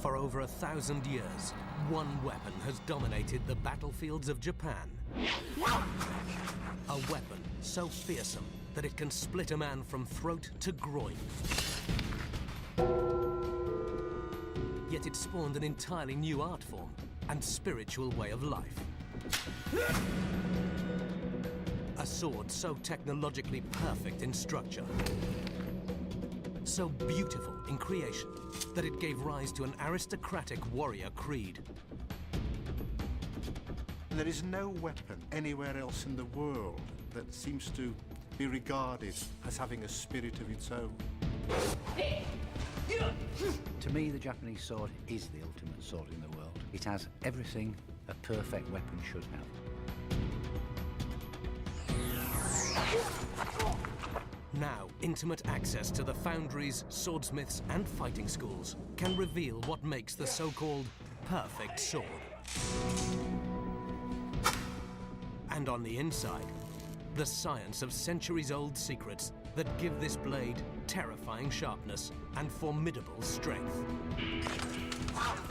For over 1,000 years, one weapon has dominated the battlefields of Japan. A weapon so fearsome that it can split a man from throat to groin. Yet it spawned an entirely new art form and spiritual way of life. A sword so technologically perfect in structure, so beautiful in creation, that it gave rise to an aristocratic warrior creed. There is no weapon anywhere else in the world that seems to be regarded as having a spirit of its own. To me, the Japanese sword is the ultimate sword in the world. It has everything a perfect weapon should have. Now, intimate access to the foundries, swordsmiths, and fighting schools can reveal what makes the so-called perfect sword. And on the inside, the science of centuries-old secrets that give this blade terrifying sharpness and formidable strength.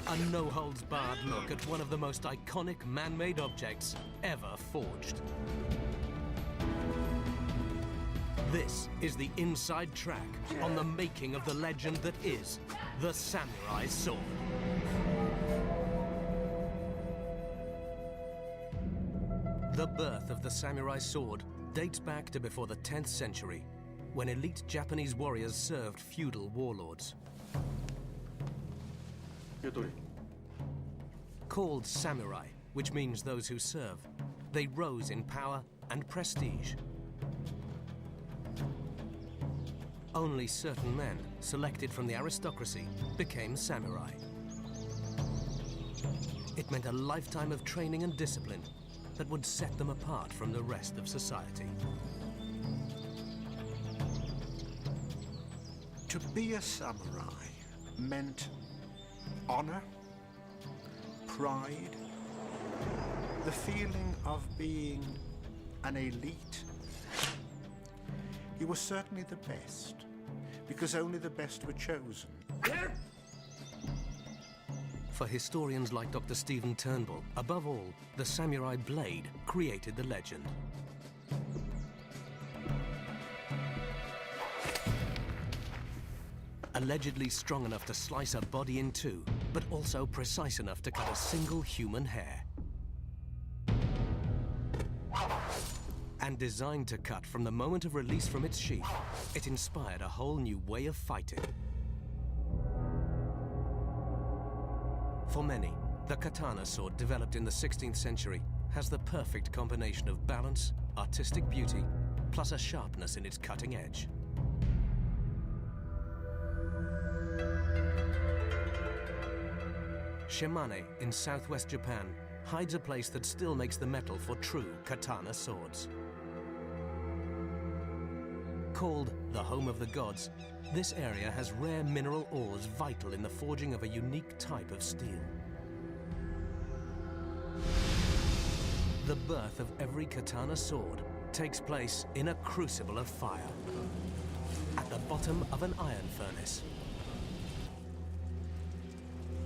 A no-holds-barred look at one of the most iconic man-made objects ever forged. This is the inside track on the making of the legend that is the samurai sword. The birth of the samurai sword dates back to before the 10th century, when elite Japanese warriors served feudal warlords. Called samurai, which means those who serve, they rose in power and prestige. Only certain men, selected from the aristocracy, became samurai. It meant a lifetime of training and discipline that would set them apart from the rest of society. To be a samurai meant honor, pride, the feeling of being an elite. You were certainly the best, because only the best were chosen. For historians like Dr. Stephen Turnbull, above all, the samurai blade created the legend. Allegedly strong enough to slice a body in two, but also precise enough to cut a single human hair. And designed to cut from the moment of release from its sheath, it inspired a whole new way of fighting. For many, the katana sword developed in the 16th century has the perfect combination of balance, artistic beauty, plus a sharpness in its cutting edge. Shimane in southwest Japan hides a place that still makes the metal for true katana swords. Called the home of the gods, this area has rare mineral ores vital in the forging of a unique type of steel. The birth of every katana sword takes place in a crucible of fire, at the bottom of an iron furnace.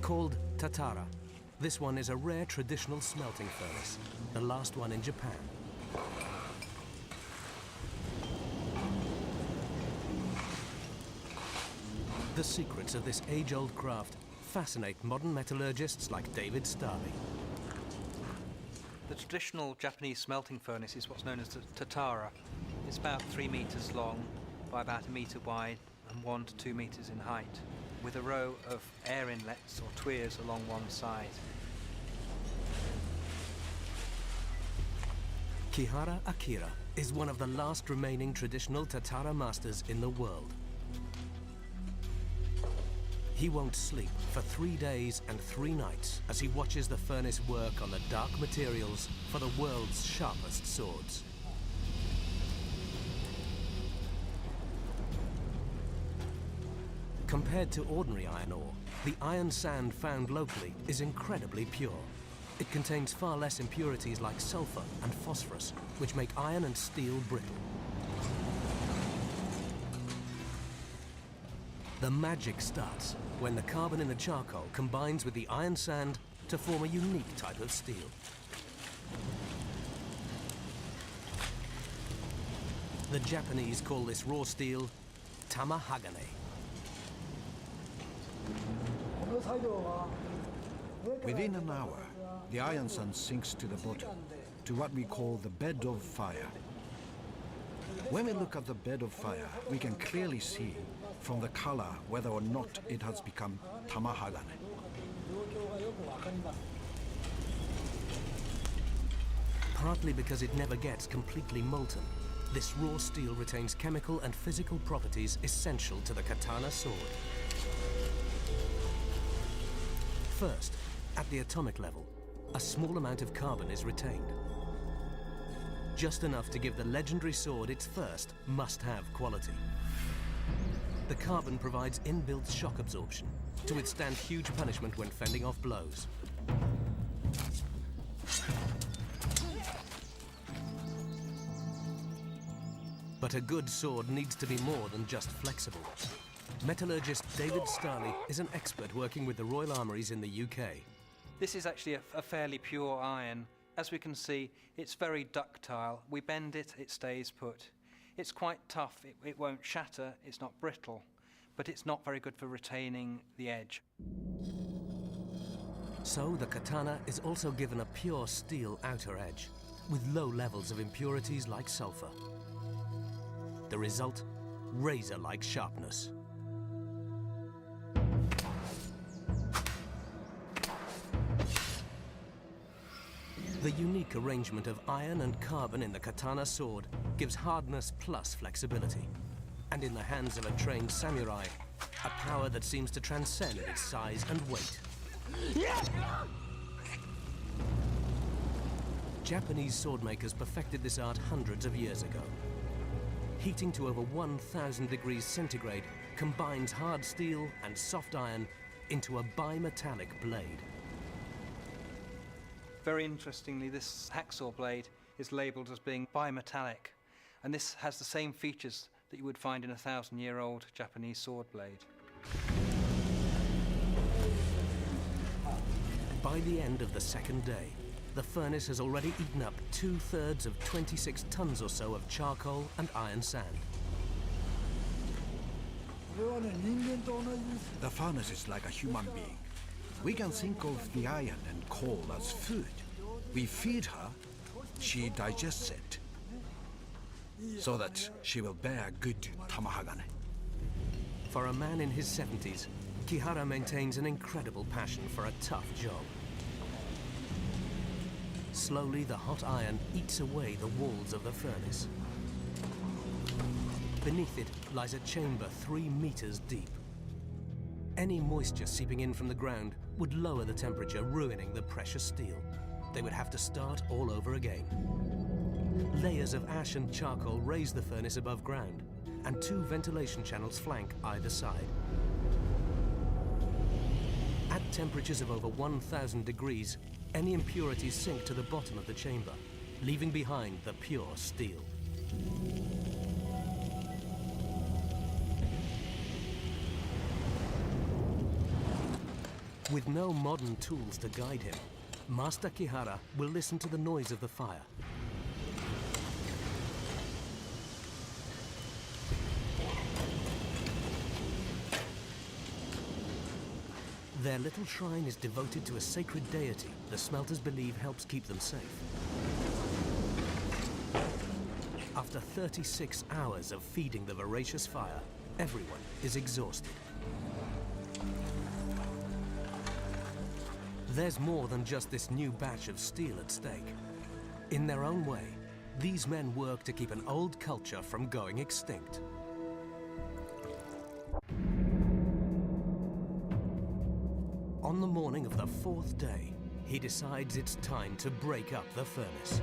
Called Tatara, this one is a rare traditional smelting furnace, the last one in Japan. The secrets of this age-old craft fascinate modern metallurgists like David Starley. The traditional Japanese smelting furnace is what's known as the Tatara. It's about 3 meters long by about 1 meter wide and 1 to 2 meters in height, with a row of air inlets or tuyeres along one side. Kihara Akira is one of the last remaining traditional Tatara masters in the world. He won't sleep for 3 days and 3 nights as he watches the furnace work on the dark materials for the world's sharpest swords. Compared to ordinary iron ore, the iron sand found locally is incredibly pure. It contains far less impurities like sulfur and phosphorus, which make iron and steel brittle. The magic starts when the carbon in the charcoal combines with the iron sand to form a unique type of steel. The Japanese call this raw steel tamahagane. Within an hour, the iron sand sinks to the bottom, to what we call the bed of fire. When we look at the bed of fire, we can clearly see from the color whether or not it has become tamahagane. Partly because it never gets completely molten, this raw steel retains chemical and physical properties essential to the katana sword. First, at the atomic level, a small amount of carbon is retained. Just enough to give the legendary sword its first must-have quality. The carbon provides inbuilt shock absorption to withstand huge punishment when fending off blows. But a good sword needs to be more than just flexible. Metallurgist David Starley is an expert working with the Royal Armouries in the UK. This is actually a fairly pure iron. As we can see, it's very ductile. We bend it, it stays put. It's quite tough, it won't shatter, it's not brittle, but it's not very good for retaining the edge. So the katana is also given a pure steel outer edge, with low levels of impurities like sulfur. The result? Razor-like sharpness. The unique arrangement of iron and carbon in the katana sword gives hardness plus flexibility. And in the hands of a trained samurai, a power that seems to transcend its size and weight. Japanese swordmakers perfected this art hundreds of years ago. Heating to over 1,000 degrees centigrade combines hard steel and soft iron into a bimetallic blade. Very interestingly, this hacksaw blade is labelled as being bimetallic, and this has the same features that you would find in a 1,000-year-old Japanese sword blade. By the end of the second day, the furnace has already eaten up 2/3 of 26 tons or so of charcoal and iron sand. The furnace is like a human being. We can think of the iron and coal as food. We feed her, she digests it, so that she will bear good tamahagane. For a man in his 70s, Kihara maintains an incredible passion for a tough job. Slowly, the hot iron eats away the walls of the furnace. Beneath it lies a chamber 3 meters deep. Any moisture seeping in from the ground would lower the temperature, ruining the precious steel. They would have to start all over again. Layers of ash and charcoal raise the furnace above ground, and 2 ventilation channels flank either side. At temperatures of over 1,000 degrees, any impurities sink to the bottom of the chamber, leaving behind the pure steel. With no modern tools to guide him, Master Kihara will listen to the noise of the fire. Their little shrine is devoted to a sacred deity the smelters believe helps keep them safe. After 36 hours of feeding the voracious fire, everyone is exhausted. There's more than just this new batch of steel at stake. In their own way, these men work to keep an old culture from going extinct. On the morning of the 4th day, he decides it's time to break up the furnace.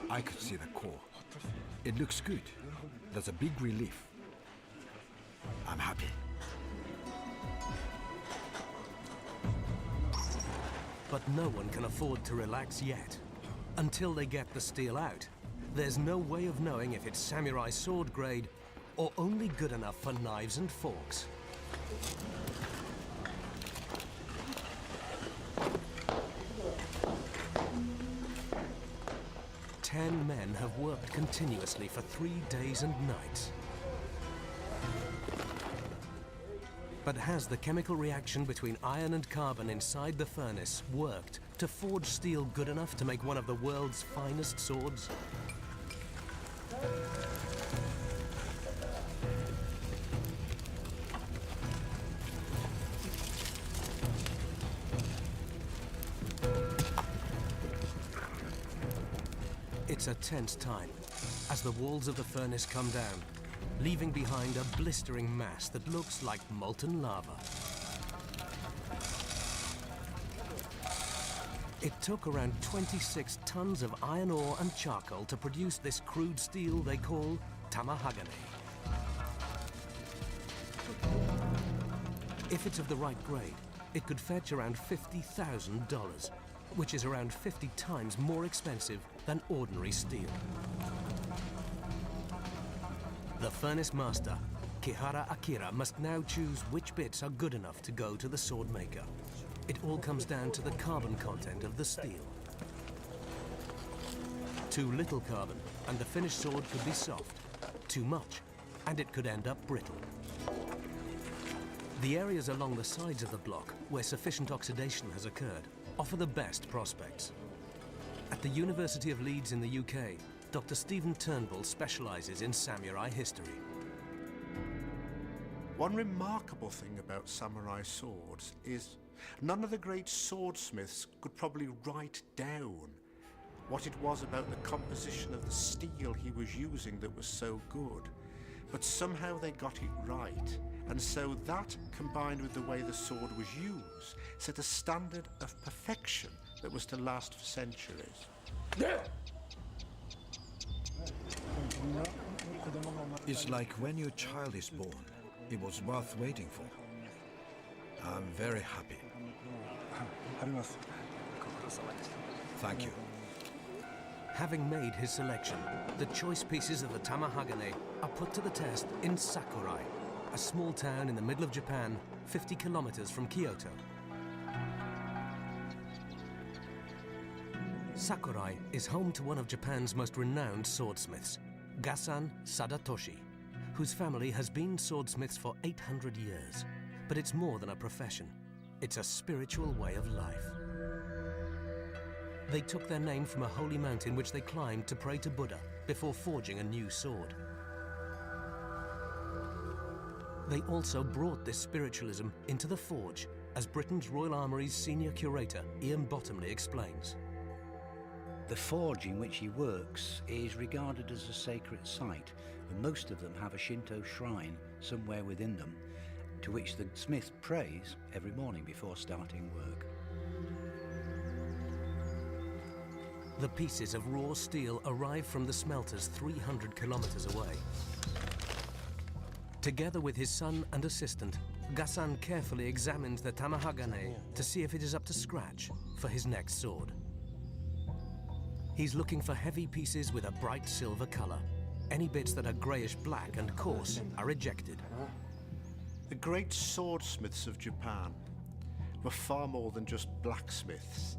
I could see the core. It looks good. There's a big relief. I'm happy. But no one can afford to relax yet. Until they get the steel out, there's no way of knowing if it's samurai sword grade or only good enough for knives and forks. Ten men have worked continuously for 3 days and nights. But has the chemical reaction between iron and carbon inside the furnace worked to forge steel good enough to make one of the world's finest swords? It's a tense time as the walls of the furnace come down, leaving behind a blistering mass that looks like molten lava. It took around 26 tons of iron ore and charcoal to produce this crude steel they call tamahagane. If it's of the right grade, it could fetch around $50,000, which is around 50 times more expensive than ordinary steel. The furnace master, Kihara Akira, must now choose which bits are good enough to go to the sword maker. It all comes down to the carbon content of the steel. Too little carbon, and the finished sword could be soft. Too much, and it could end up brittle. The areas along the sides of the block where sufficient oxidation has occurred offer the best prospects. At the University of Leeds in the UK, Dr. Stephen Turnbull specialises in samurai history. One remarkable thing about samurai swords is none of the great swordsmiths could probably write down what it was about the composition of the steel he was using that was so good. But somehow they got it right. And so that, combined with the way the sword was used, set a standard of perfection that was to last for centuries. It's like when your child is born. It was worth waiting for. I'm very happy. Thank you. Having made his selection, the choice pieces of the tamahagane are put to the test in Sakurai, a small town in the middle of Japan, 50 kilometers from Kyoto. Sakurai is home to one of Japan's most renowned swordsmiths, Gasan Sadatoshi, whose family has been swordsmiths for 800 years. But it's more than a profession. It's a spiritual way of life. They took their name from a holy mountain which they climbed to pray to Buddha before forging a new sword. They also brought this spiritualism into the forge, as Britain's Royal Armoury's senior curator, Ian Bottomley, explains. The forge in which he works is regarded as a sacred site, and most of them have a Shinto shrine somewhere within them, to which the smith prays every morning before starting work. The pieces of raw steel arrive from the smelters 300 kilometers away. Together with his son and assistant, Gasan carefully examines the tamahagane to see if it is up to scratch for his next sword. He's looking for heavy pieces with a bright silver color. Any bits that are grayish-black and coarse are ejected. The great swordsmiths of Japan were far more than just blacksmiths.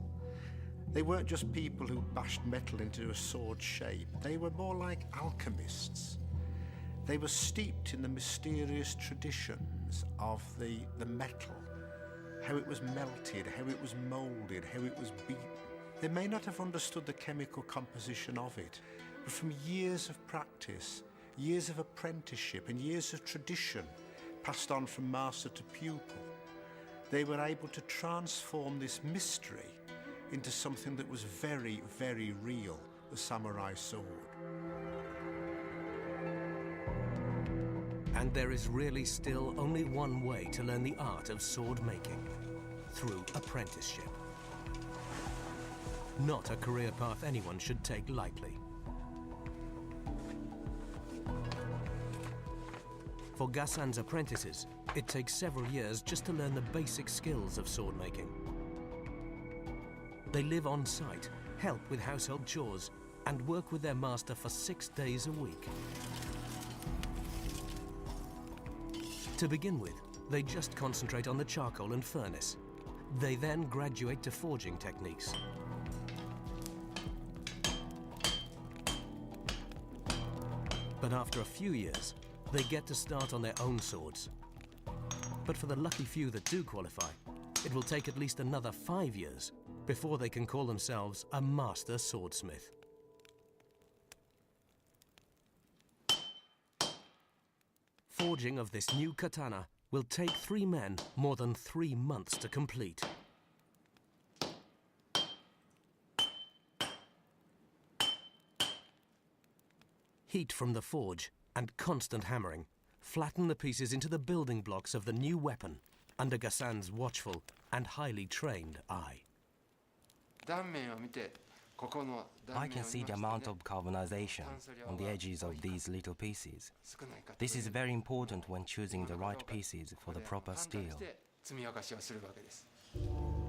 They weren't just people who bashed metal into a sword shape. They were more like alchemists. They were steeped in the mysterious traditions of the metal, how it was melted, how it was molded, how it was beaten. They may not have understood the chemical composition of it, but from years of practice, years of apprenticeship, and years of tradition passed on from master to pupil, they were able to transform this mystery into something that was very, very real, the samurai sword. And there is really still only one way to learn the art of sword making: through apprenticeship. Not a career path anyone should take lightly. For Gasan's apprentices, it takes several years just to learn the basic skills of sword making. They live on site, help with household chores, and work with their master for 6 days a week. To begin with, they just concentrate on the charcoal and furnace. They then graduate to forging techniques. But after a few years, they get to start on their own swords. But for the lucky few that do qualify, it will take at least another 5 years before they can call themselves a master swordsmith. Forging of this new katana will take 3 men more than 3 months to complete. Heat from the forge and constant hammering flatten the pieces into the building blocks of the new weapon under Gassan's watchful and highly trained eye. I can see the amount of carbonization on the edges of these little pieces. This is very important when choosing the right pieces for the proper steel.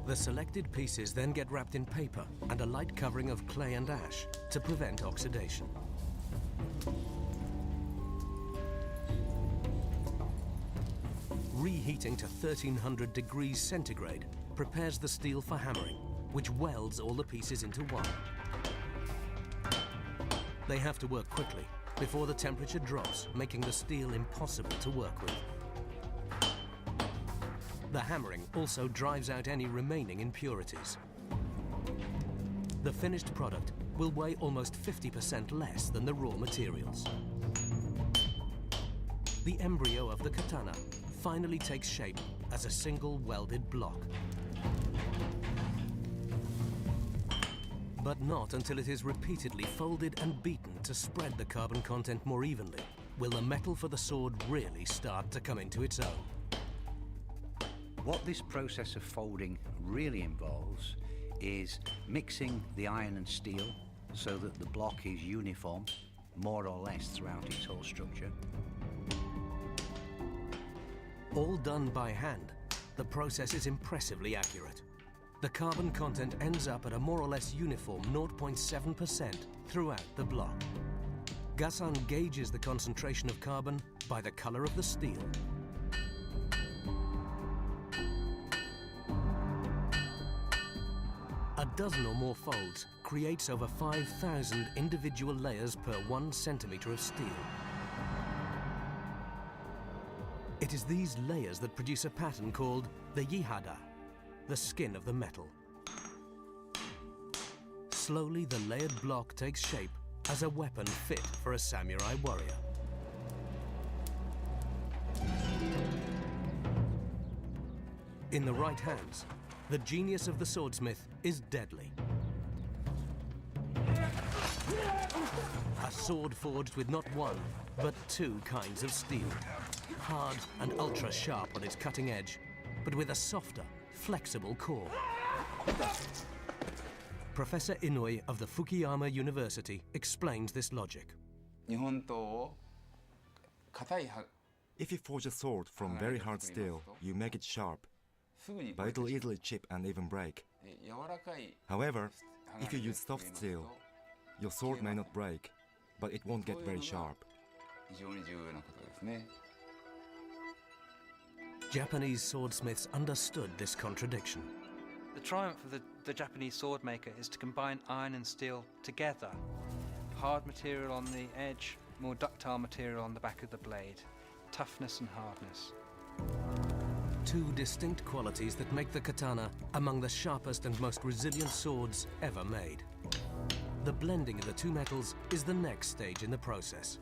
The selected pieces then get wrapped in paper and a light covering of clay and ash to prevent oxidation. Reheating to 1300 degrees centigrade prepares the steel for hammering, which welds all the pieces into one. They have to work quickly before the temperature drops, making the steel impossible to work with. The hammering also drives out any remaining impurities. The finished product will weigh almost 50% less than the raw materials. The embryo of the katana finally takes shape as a single welded block. But not until it is repeatedly folded and beaten to spread the carbon content more evenly will the metal for the sword really start to come into its own. What this process of folding really involves is mixing the iron and steel so that the block is uniform, more or less throughout its whole structure. All done by hand, the process is impressively accurate. The carbon content ends up at a more or less uniform 0.7% throughout the block. Gassan gauges the concentration of carbon by the color of the steel. A dozen or more folds creates over 5,000 individual layers per 1 centimeter of steel. It is these layers that produce a pattern called the yihada, the skin of the metal. Slowly, the layered block takes shape as a weapon fit for a samurai warrior. In the right hands, the genius of the swordsmith is deadly. A sword forged with not one, but 2 kinds of steel. Hard and ultra-sharp on its cutting edge, but with a softer, flexible core. Professor Inouye of the Fukuyama University explains this logic. If you forge a sword from very hard steel, you make it sharp, but it'll easily chip and even break. However, if you use soft steel, your sword may not break, but it won't get very sharp. Japanese swordsmiths understood this contradiction. The triumph of the Japanese sword maker is to combine iron and steel together. Hard material on the edge, more ductile material on the back of the blade. Toughness and hardness. 2 distinct qualities that make the katana among the sharpest and most resilient swords ever made. The blending of the 2 metals is the next stage in the process.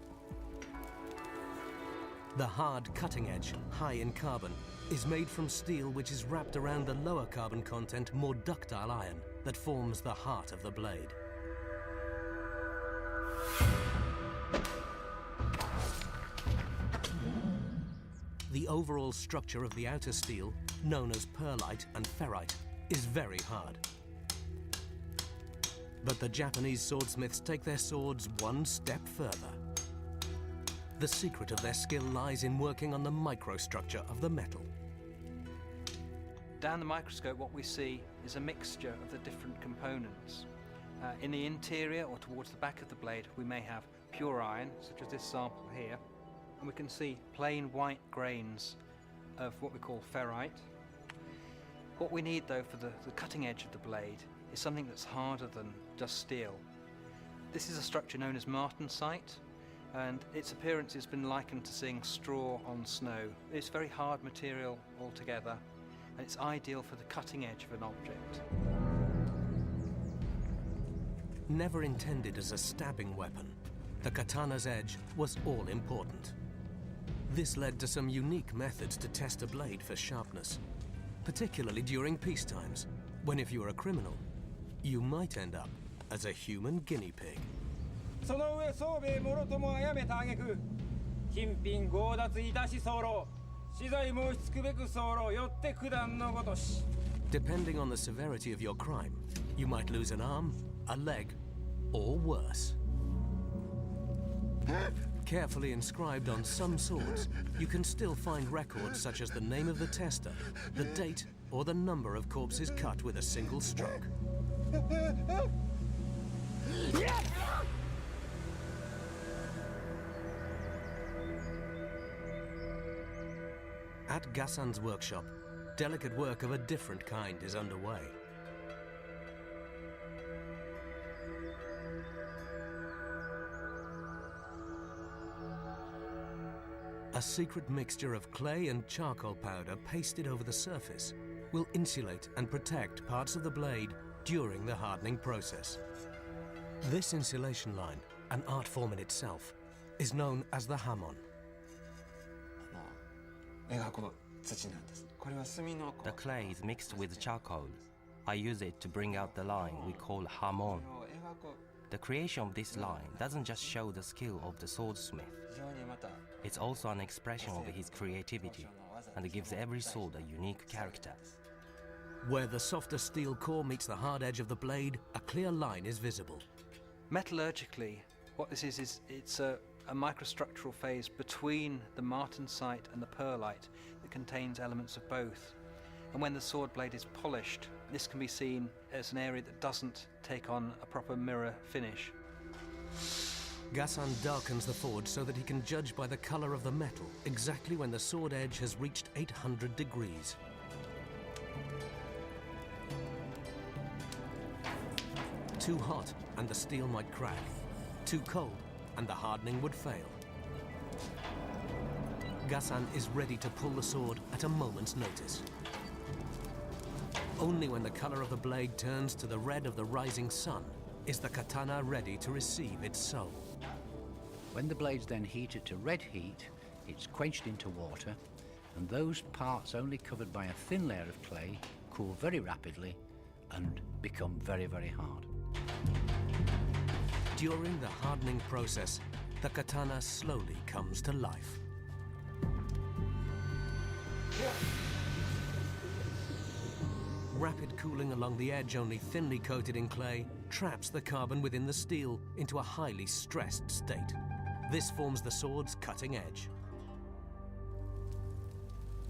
The hard cutting edge, high in carbon, is made from steel which is wrapped around the lower carbon content, more ductile iron that forms the heart of the blade. The overall structure of the outer steel, known as pearlite and ferrite, is very hard. But the Japanese swordsmiths take their swords 1 step further. The secret of their skill lies in working on the microstructure of the metal. Down the microscope, what we see is a mixture of the different components. In the interior or towards the back of the blade, we may have pure iron, such as this sample here, and we can see plain white grains of what we call ferrite. What we need, though, for the cutting edge of the blade is something that's harder than just steel. This is a structure known as martensite, and its appearance has been likened to seeing straw on snow. It's very hard material altogether, and it's ideal for the cutting edge of an object. Never intended as a stabbing weapon, the katana's edge was all important. This led to some unique methods to test a blade for sharpness, particularly during peace times, when if you were a criminal, you might end up as a human guinea pig. その上宗兵衛もろとも殺めた挙句金品強奪いたし候死罪申しつくべく候よって九段のごとし Depending on the severity of your crime, you might lose an arm, a leg, or worse. Carefully inscribed on some swords, you can still find records such as the name of the tester, the date, or the number of corpses cut with a single stroke. At Gassan's workshop, delicate work of a different kind is underway. A secret mixture of clay and charcoal powder pasted over the surface will insulate and protect parts of the blade during the hardening process. This insulation line, an art form in itself, is known as the hamon. The clay is mixed with charcoal. I use it to bring out the line we call hamon. The creation of this line doesn't just show the skill of the swordsmith. It's also an expression of his creativity, and it gives every sword a unique character. Where the softer steel core meets the hard edge of the blade, a clear line is visible. Metallurgically, what this is it's a microstructural phase between the martensite and the pearlite that contains elements of both. And when the sword blade is polished, this can be seen as an area that doesn't take on a proper mirror finish. Gassan darkens the forge so that he can judge by the color of the metal exactly when the sword edge has reached 800 degrees. Too hot and the steel might crack. Too cold and the hardening would fail. Gassan is ready to pull the sword at a moment's notice. Only when the color of the blade turns to the red of the rising sun is the katana ready to receive its soul. When the blade's then heated to red heat, it's quenched into water, and those parts only covered by a thin layer of clay cool very rapidly and become very, very hard. During the hardening process, the katana slowly comes to life. Rapid cooling along the edge, only thinly coated in clay, traps the carbon within the steel into a highly stressed state. This forms the sword's cutting edge.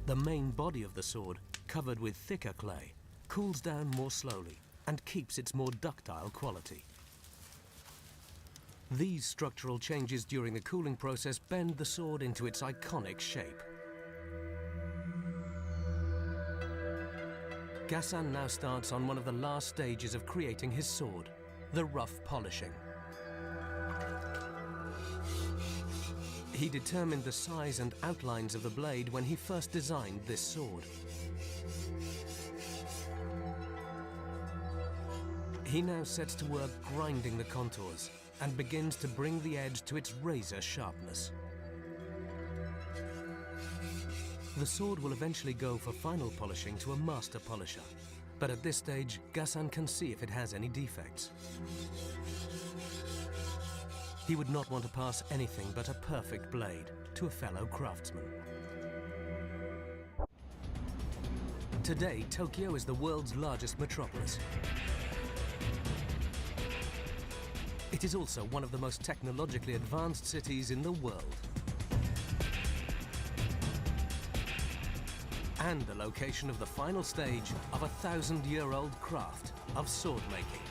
The main body of the sword, covered with thicker clay, cools down more slowly and keeps its more ductile quality. These structural changes during the cooling process bend the sword into its iconic shape. Gassan now starts on one of the last stages of creating his sword, the rough polishing. He determined the size and outlines of the blade when he first designed this sword. He now sets to work grinding the contours and begins to bring the edge to its razor sharpness. The sword will eventually go for final polishing to a master polisher, but at this stage, Gassan can see if it has any defects. He would not want to pass anything but a perfect blade to a fellow craftsman. Today, Tokyo is the world's largest metropolis. It is also one of the most technologically advanced cities in the world. And the location of the final stage of a 1,000-year-old craft of sword making.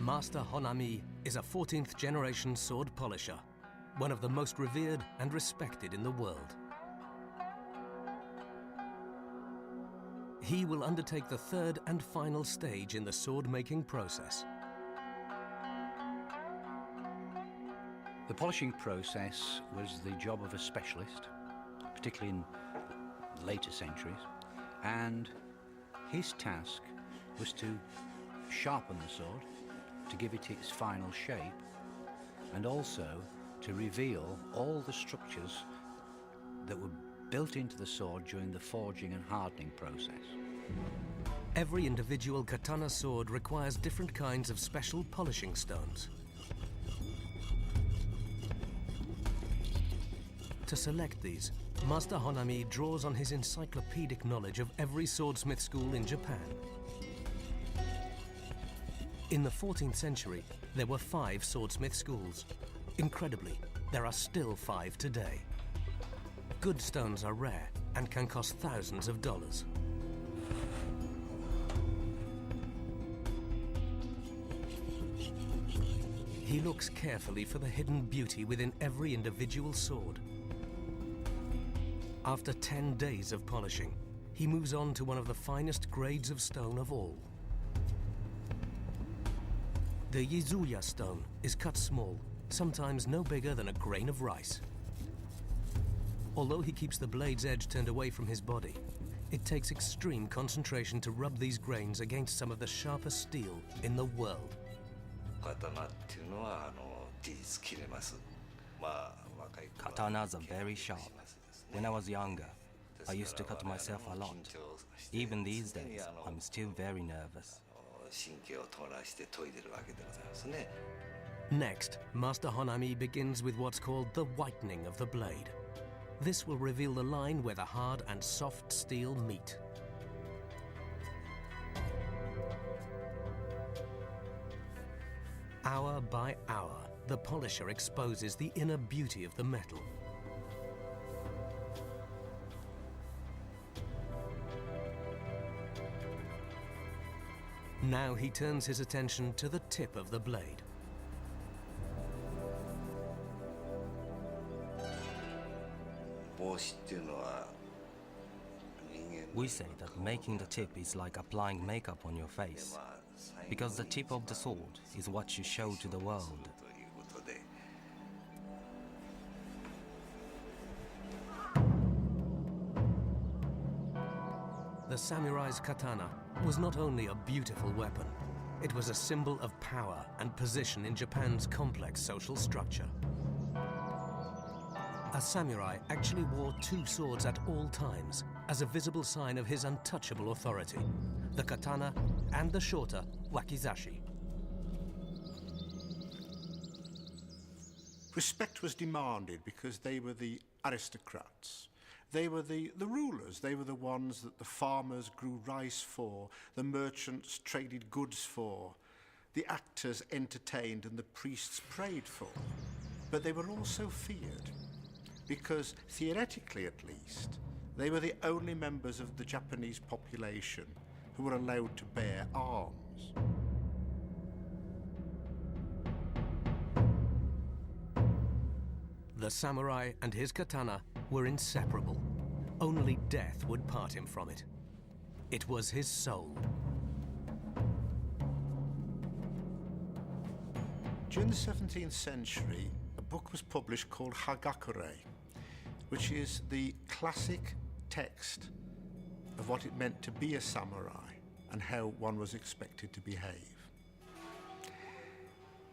Master Honami is a 14th generation sword polisher, one of the most revered and respected in the world. He will undertake the third and final stage in the sword-making process. The polishing process was the job of a specialist, particularly in later centuries, and his task was to sharpen the sword, to give it its final shape, and also to reveal all the structures that were built into the sword during the forging and hardening process. Every individual katana sword requires different kinds of special polishing stones. To select these, Master Honami draws on his encyclopedic knowledge of every swordsmith school in Japan. In the 14th century, there were 5 swordsmith schools. Incredibly, there are still 5 today. Good stones are rare and can cost thousands of dollars. He looks carefully for the hidden beauty within every individual sword. After 10 days of polishing, he moves on to one of the finest grades of stone of all. The Yizuya stone is cut small, sometimes no bigger than a grain of rice. Although he keeps the blade's edge turned away from his body, it takes extreme concentration to rub these grains against some of the sharpest steel in the world. Katanas are very sharp. When I was younger, I used to cut myself a lot. Even these days, I'm still very nervous. Next, Master Honami begins with what's called the whitening of the blade. This will reveal the line where the hard and soft steel meet. Hour by hour, the polisher exposes the inner beauty of the metal. Now he turns his attention to the tip of the blade. We say that making the tip is like applying makeup on your face, because the tip of the sword is what you show to the world. The samurai's katana was not only a beautiful weapon, it was a symbol of power and position in Japan's complex social structure. A samurai actually wore 2 swords at all times as a visible sign of his untouchable authority, the katana and the shorter wakizashi. Respect was demanded because they were the aristocrats. They were the rulers. They were the ones that the farmers grew rice for, the merchants traded goods for, the actors entertained and the priests prayed for. But they were also feared because, theoretically at least, they were the only members of the Japanese population who were allowed to bear arms. The samurai and his katana were inseparable. Only death would part him from it. It was his soul. During the 17th century, a book was published called Hagakure, which is the classic text of what it meant to be a samurai and how one was expected to behave.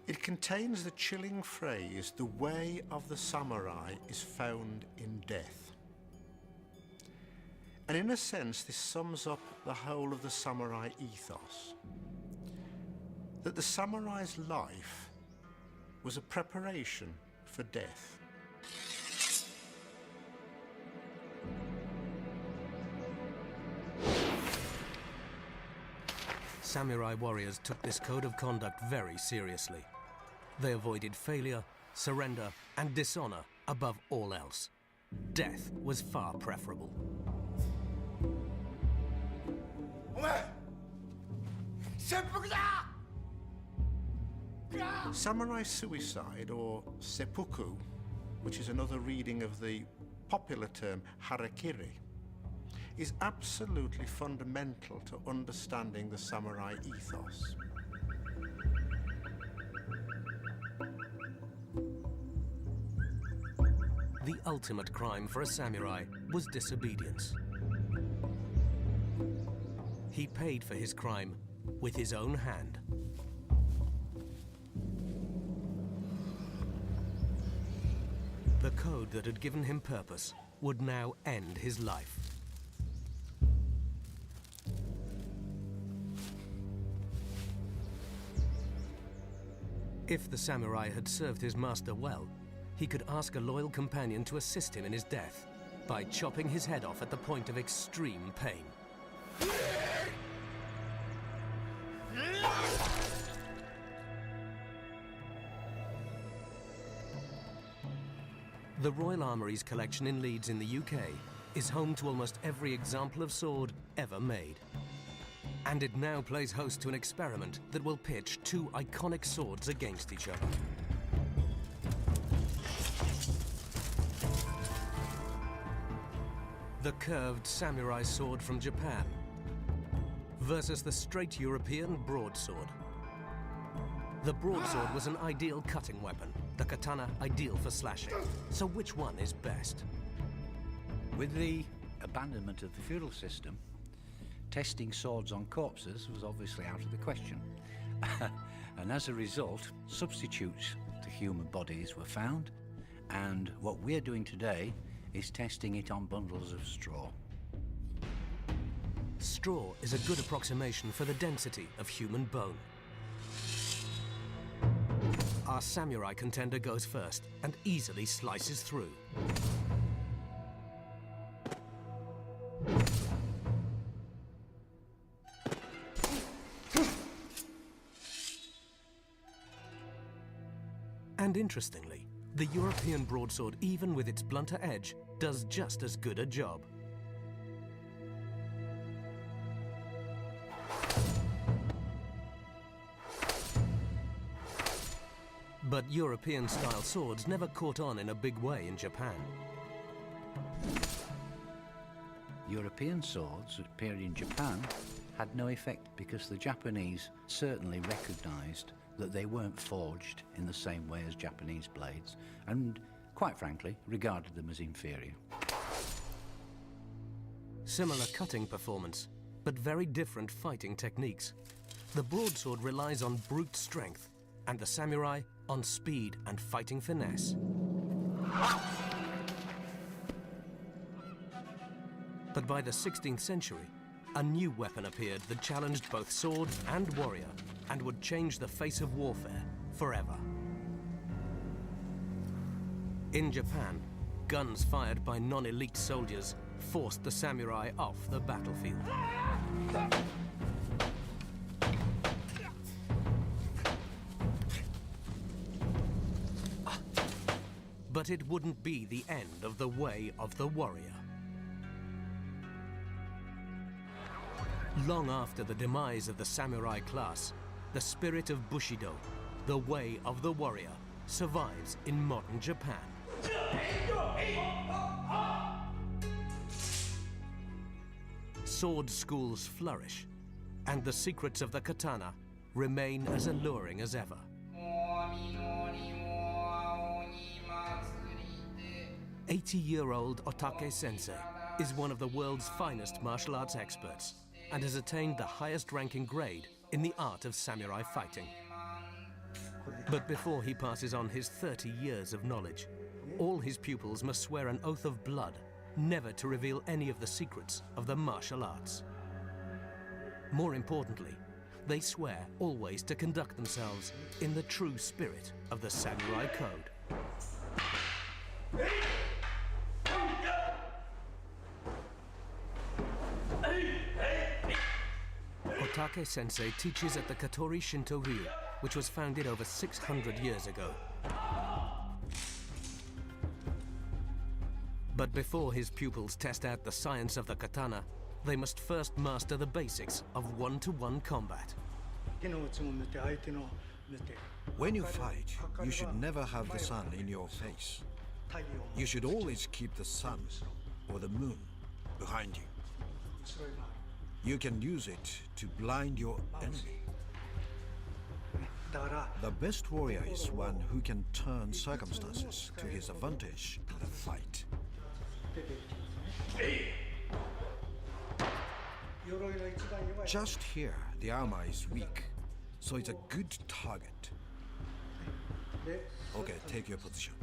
It contains the chilling phrase, "The way of the samurai is found in death." And in a sense, this sums up the whole of the samurai ethos. That the samurai's life was a preparation for death. Samurai warriors took this code of conduct very seriously. They avoided failure, surrender, and dishonor above all else. Death was far preferable. Samurai suicide, or seppuku, which is another reading of the popular term harakiri, is absolutely fundamental to understanding the samurai ethos. The ultimate crime for a samurai was disobedience. He paid for his crime with his own hand. The code that had given him purpose would now end his life. If the samurai had served his master well, he could ask a loyal companion to assist him in his death by chopping his head off at the point of extreme pain. The Royal Armouries collection in Leeds in the UK is home to almost every example of sword ever made. And it now plays host to an experiment that will pitch two iconic swords against each other. The curved samurai sword from Japan versus the straight European broadsword. The broadsword was an ideal cutting weapon, the katana ideal for slashing. So which one is best? With the abandonment of the feudal system, testing swords on corpses was obviously out of the question. And as a result, substitutes to human bodies were found, and what we're doing today is testing it on bundles of straw. Straw is a good approximation for the density of human bone. Our samurai contender goes first and easily slices through. And interestingly, the European broadsword, even with its blunter edge, does just as good a job. But European-style swords never caught on in a big way in Japan. European swords that appeared in Japan had no effect because the Japanese certainly recognized that they weren't forged in the same way as Japanese blades, and quite frankly, regarded them as inferior. Similar cutting performance, but very different fighting techniques. The broadsword relies on brute strength, and the samurai on speed and fighting finesse. But by the 16th century, a new weapon appeared that challenged both sword and warrior, and would change the face of warfare forever. In Japan, guns fired by non-elite soldiers forced the samurai off the battlefield. But it wouldn't be the end of the way of the warrior. Long after the demise of the samurai class, the spirit of Bushido, the way of the warrior, survives in modern Japan. Sword schools flourish, and the secrets of the katana remain as alluring as ever. 80-year-old Otake Sensei is one of the world's finest martial arts experts and has attained the highest ranking grade in the art of samurai fighting. But before he passes on his 30 years of knowledge, all his pupils must swear an oath of blood never to reveal any of the secrets of the martial arts. More importantly, they swear always to conduct themselves in the true spirit of the samurai code. Otake Sensei teaches at the Katori Shinto-ryu, which was founded over 600 years ago. But before his pupils test out the science of the katana, they must first master the basics of one-to-one combat. When you fight, you should never have the sun in your face. You should always keep the sun or the moon behind you. You can use it to blind your enemy. The best warrior is one who can turn circumstances to his advantage in a fight. Just here, the armor is weak, so it's a good target. Okay, take your position.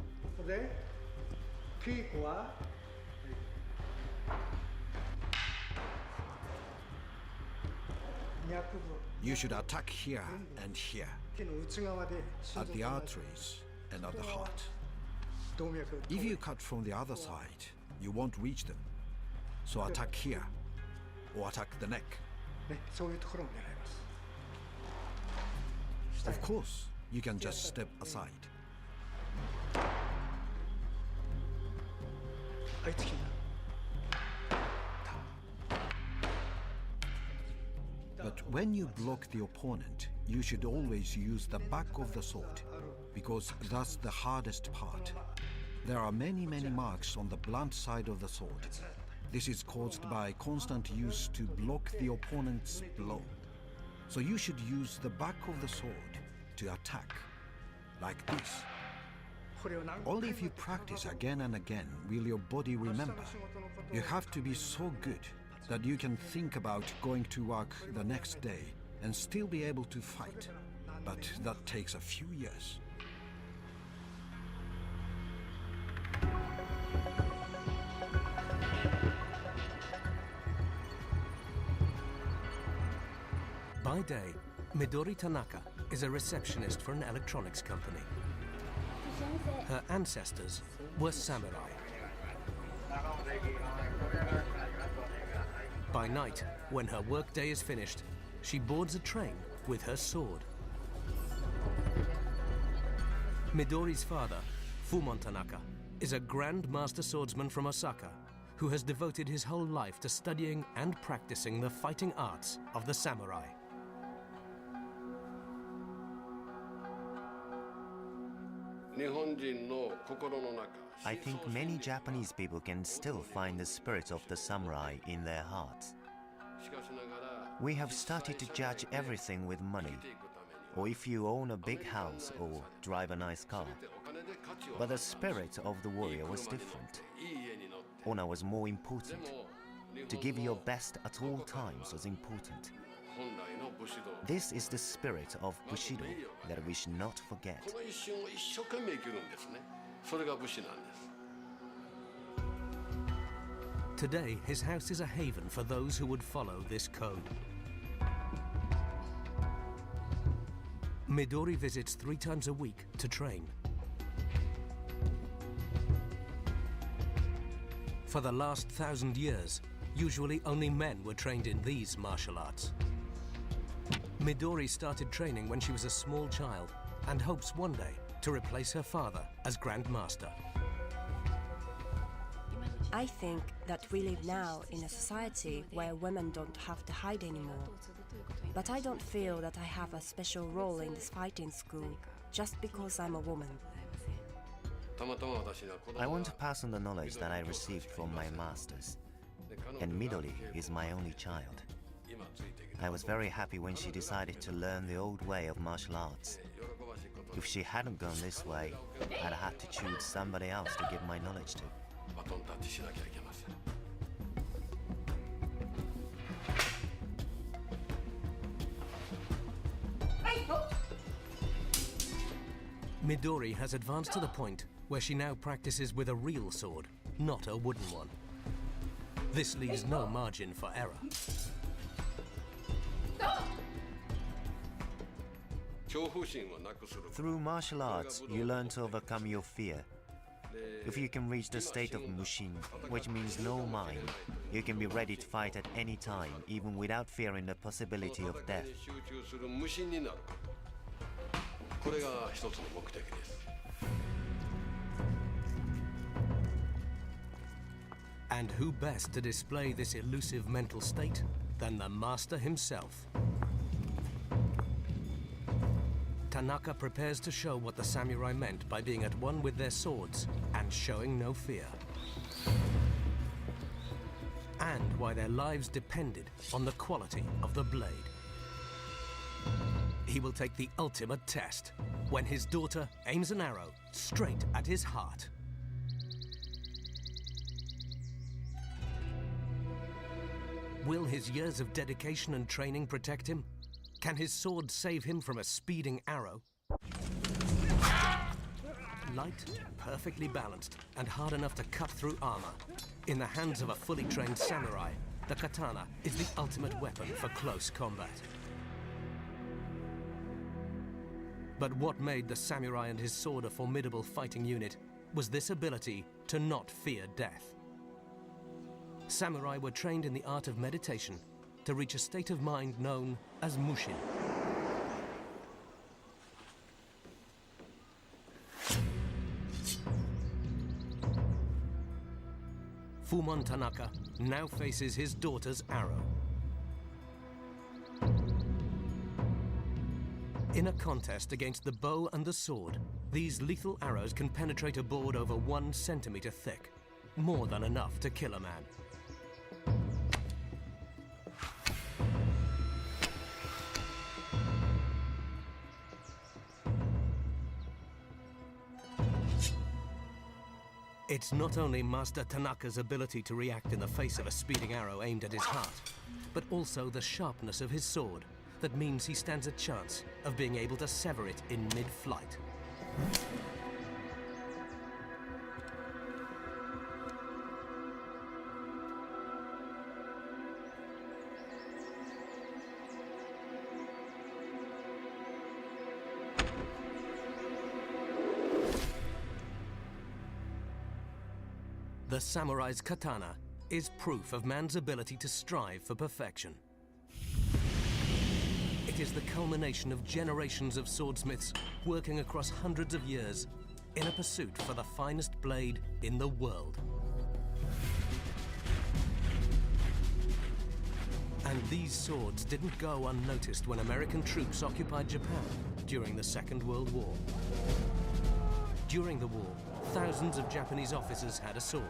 You should attack here and here, at the arteries and at the heart. If you cut from the other side, you won't reach them. So attack here, or attack the neck. Of course, you can just step aside. But when you block the opponent, you should always use the back of the sword, because that's the hardest part. There are many marks on the blunt side of the sword. This is caused by constant use to block the opponent's blow. So you should use the back of the sword to attack, like this. Only if you practice again and again will your body remember. You have to be so good that you can think about going to work the next day and still be able to fight. But that takes a few years. By day, Midori Tanaka is a receptionist for an electronics company. Her ancestors were samurai. By night, when her workday is finished, she boards a train with her sword. Midori's father, Fumon Tanaka, is a Grand Master Swordsman from Osaka who has devoted his whole life to studying and practicing the fighting arts of the samurai. I think many Japanese people can still find the spirit of the samurai in their hearts. We have started to judge everything with money, or if you own a big house or drive a nice car. But the spirit of the warrior was different. Honor was more important. To give your best at all times was important. This is the spirit of Bushido that we should not forget. Today, his house is a haven for those who would follow this code. Midori visits 3 times a week to train. For the last 1,000 years, usually only men were trained in these martial arts. Midori started training when she was a small child and hopes one day to replace her father as Grand Master. I think that we live now in a society where women don't have to hide anymore. But I don't feel that I have a special role in this fighting school just because I'm a woman. I want to pass on the knowledge that I received from my masters. And Midori is my only child. I was very happy when she decided to learn the old way of martial arts. If she hadn't gone this way, I'd had to choose somebody else to give my knowledge to. Midori has advanced to the point where she now practices with a real sword, not a wooden one. This leaves no margin for error. Through martial arts, you learn to overcome your fear. If you can reach the state of Mushin, which means no mind, you can be ready to fight at any time, even without fearing the possibility of death. And who best to display this elusive mental state than the master himself? Tanaka prepares to show what the samurai meant by being at one with their swords and showing no fear. And why their lives depended on the quality of the blade. He will take the ultimate test when his daughter aims an arrow straight at his heart. Will his years of dedication and training protect him? Can his sword save him from a speeding arrow? Light, perfectly balanced, and hard enough to cut through armor. In the hands of a fully trained samurai, the katana is the ultimate weapon for close combat. But what made the samurai and his sword a formidable fighting unit was this ability to not fear death. Samurai were trained in the art of meditation to reach a state of mind known as mushin. Fumon Tanaka now faces his daughter's arrow. In a contest against the bow and the sword, these lethal arrows can penetrate a board over 1 centimeter thick, more than enough to kill a man. It's not only Master Tanaka's ability to react in the face of a speeding arrow aimed at his heart, but also the sharpness of his sword that means he stands a chance of being able to sever it in mid-flight. The samurai's katana is proof of man's ability to strive for perfection. It is the culmination of generations of swordsmiths working across hundreds of years in a pursuit for the finest blade in the world. And these swords didn't go unnoticed when American troops occupied Japan during the Second World War. During the war, thousands of Japanese officers had a sword.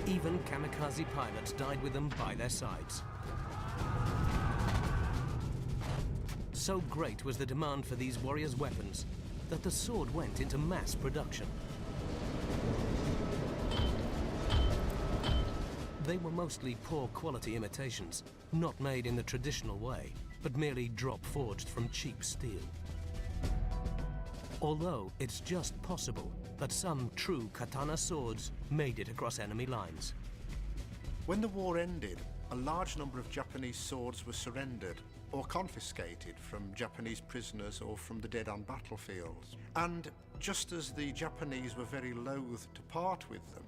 Even kamikaze pilots died with them by their sides. So great was the demand for these warriors' weapons that the sword went into mass production. They were mostly poor quality imitations, not made in the traditional way, but merely drop forged from cheap steel. Although it's just possible that some true katana swords made it across enemy lines. When the war ended, a large number of Japanese swords were surrendered or confiscated from Japanese prisoners or from the dead on battlefields. And just as the Japanese were very loath to part with them,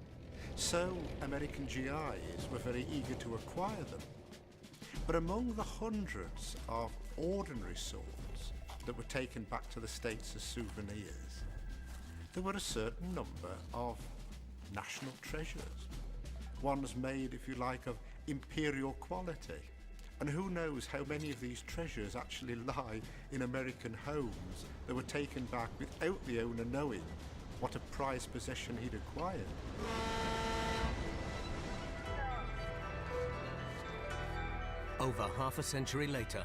so American GIs were very eager to acquire them. But among the hundreds of ordinary swords that were taken back to the States as souvenirs, there were a certain number of national treasures. Ones made, if you like, of imperial quality. And who knows how many of these treasures actually lie in American homes that were taken back without the owner knowing what a prized possession he'd acquired. Over half a century later,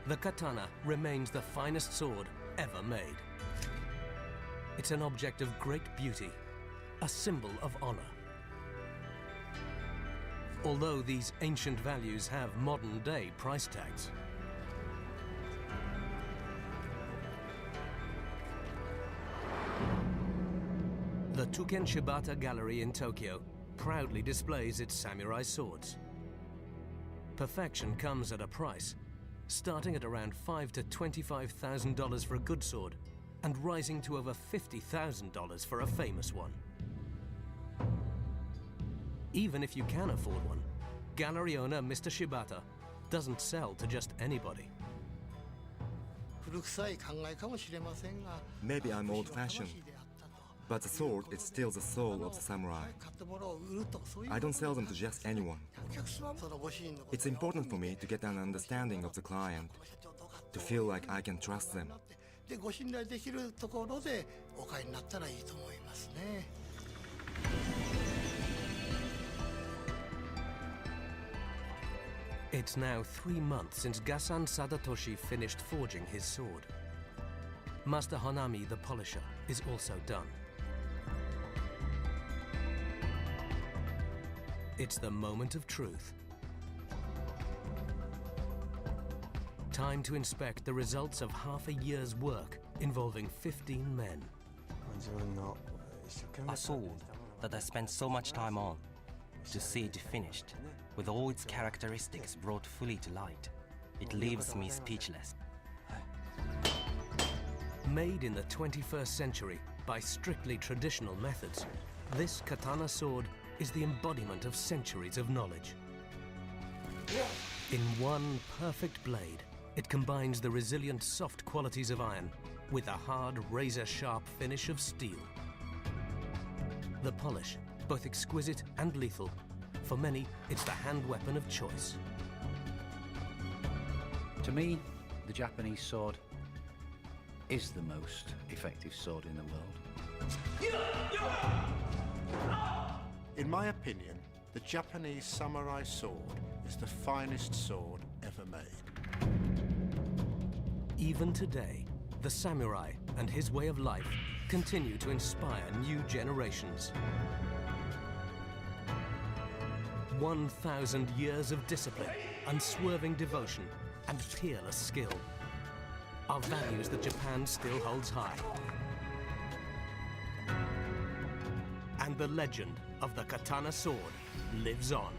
the katana remains the finest sword ever made. It's an object of great beauty, a symbol of honor. Although these ancient values have modern-day price tags. The Tuken Shibata Gallery in Tokyo proudly displays its samurai swords. Perfection comes at a price, starting at around $5,000 to $25,000 for a good sword, and rising to over $50,000 for a famous one. Even if you can afford one, gallery owner Mr. Shibata doesn't sell to just anybody. Maybe I'm old-fashioned, but the sword is still the soul of the samurai. I don't sell them to just anyone. It's important for me to get an understanding of the client. to feel like I can trust them. でご信頼できるところでお買いになったらいいと思いますね。It's now 3 months since Gasan Sadatoshi finished forging his sword. Master Honami the polisher is also done. It's the moment of truth. Time to inspect the results of half a year's work involving 15 men. A sword that I spent so much time on, to see it finished, with all its characteristics brought fully to light, it leaves me speechless. Made in the 21st century by strictly traditional methods, this katana sword is the embodiment of centuries of knowledge. In one perfect blade, it combines the resilient soft qualities of iron with a hard razor-sharp finish of steel. The polish, both exquisite and lethal, for many, it's the hand weapon of choice. To me, the Japanese sword is the most effective sword in the world. In my opinion, the Japanese samurai sword is the finest sword ever made. Even today, the samurai and his way of life continue to inspire new generations. 1,000 years of discipline, unswerving devotion, and peerless skill are values that Japan still holds high. And the legend of the katana sword lives on.